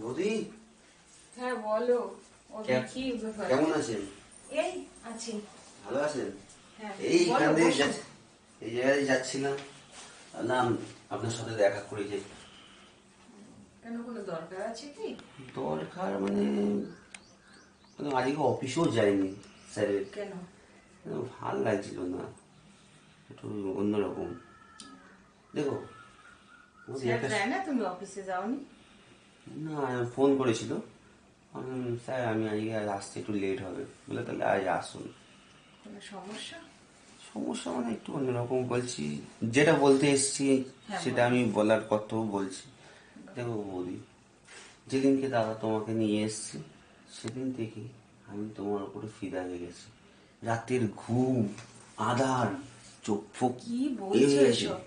বৌদি, হ্যাঁ বলো। কি ব্যাপার? কেমন আছেন? এই আছি। ভালো আছেন? হ্যাঁ এইখান বলো, দিয়ে বসো। এই জায়গায় যাচ্ছিলাম, নাম আপনার সাথে দেখা করে যাই। কেন, কোনো দরকার আছে কি? দরকার মানে আজকে অফিসেও যাইনি স্যারের। কেন? ভাল লাগছিল না, একটু অন্যরকম। দেখো বৌদি, স্যার একটা যায় না, তুমি অফিসে যাওনি? না, ফোন করেছিল। আমি স্যার আমি আজকে আজ আসতে একটু লেট হবে বলে, তাহলে আজ আসুন। কোনো সমস্যা? সমস্যা মানে একটু অন্যরকম বলছি, যেটা বলতে এসছি হ্যাঁ সেটা বলো। আমি বলার কথাও বলছি। দেখো বৌদি, যেদিনকে দাদা তোমাকে নিয়ে এসছে সেদিন থেকে আমি তোমার উপরে ফিদা হয়ে গেছি। রাতের ঘুম, আধার, চোখ ফোক কি বলছো এসে। এসব?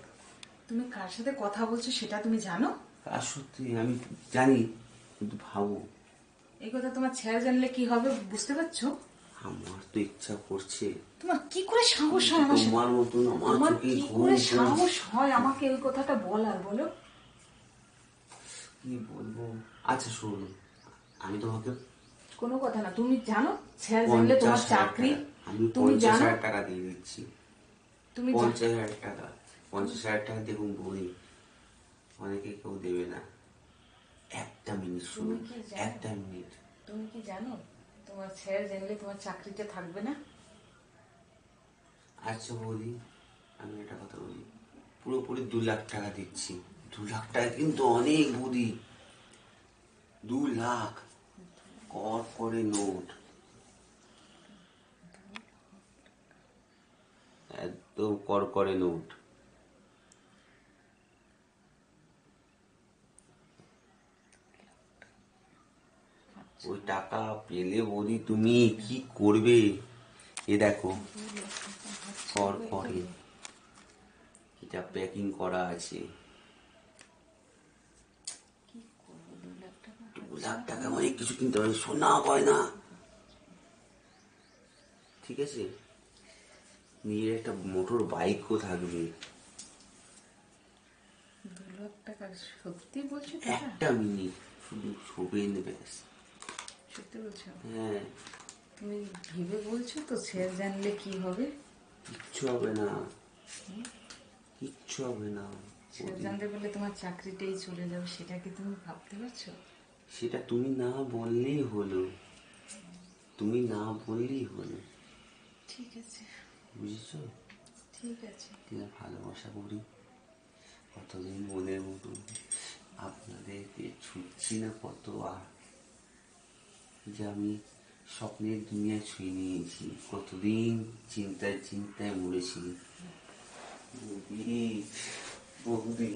তুমি কার সাথে কথা বলছো সেটা তুমি জানো? আর সত্যি আমি জানি, কিন্তু ভাবো, এই কথা তোমার ছেড়ে জানলে কি হবে বুঝতে পারছো? আমার তো ইচ্ছা করছে তোমার কি করে সাহস হয় আমার সাথে? তোমার মতন আমার তোমার চোখে কি ঘুম করে ঘুম। সাহস হয় আমাকে ওই কথাটা বলার, বলো? কি বলবো? আচ্ছা শুনুন, আমি তোমাকে কোনো কথা না, তুমি জানো ছেড়ে জানলে তোমার 50,000 চাকরি। টাকা, আমি তুমি 50,000 জানো? টাকা দিয়ে দিচ্ছি। তুমি 50,000 টাকা, 50,000 টাকা দেখুন বই, অনেকে কেউ দেবে না। একটা মিনিট শুনুন, তুমি কি জানো? একটা মিনিট। তুমি কি জানো তোমার ছেড়ে জানলে তোমার চাকরিটা থাকবে না? আচ্ছা বৌদি, আমি একটা কথা বলি, পুরোপুরি 2 লাখ টাকা দিচ্ছি। 2 লাখ টাকা কিন্তু অনেক বৌদি, 2 লাখ কর করে নোট, একদম কর করে নোট। ওই টাকা পেলে বৌদি তুমি কি করবে? এ দেখো, কর করে এটা প্যাকিং করা আছে। কি করবো 2 লাখ টাকা? 2 লাখ টাকা অনেক কিছু কিনতে পারে, সোনা গয়না, ঠিক আছে, নিজের একটা মোটর বাইকও থাকবে। 2 লাখ টাকা সত্যি বলছো দাদা? একটা মিনিট শুধু শোবেন ব্যাস। সত্যি বলছো? হ্যাঁ, তুমি ভেবে বলছো তো ছেড়ে জানলে কি হবে? কিচ্ছু হবে না, কিচ্ছু হবে না ছেড়ে বৌদি। জানতে বললে তোমার চাকরিটাই চলে যাবে, সেটা কি তুমি ভাবতে পারছো? সেটা তুমি না বললেই হলো, তুমি না বললেই হলো, ঠিক আছে। বুঝেছো? ঠিক আছে। এটা ভালোবাসা করি কতদিন মনের মতন, আপনাদেরকে ছুটছি না কত, আর যে আমি স্বপ্নের দুনিয়া ছুঁয়ে নিয়েছি, কতদিন চিন্তায় চিন্তায় মরেছি। বৌদি, বৌদি।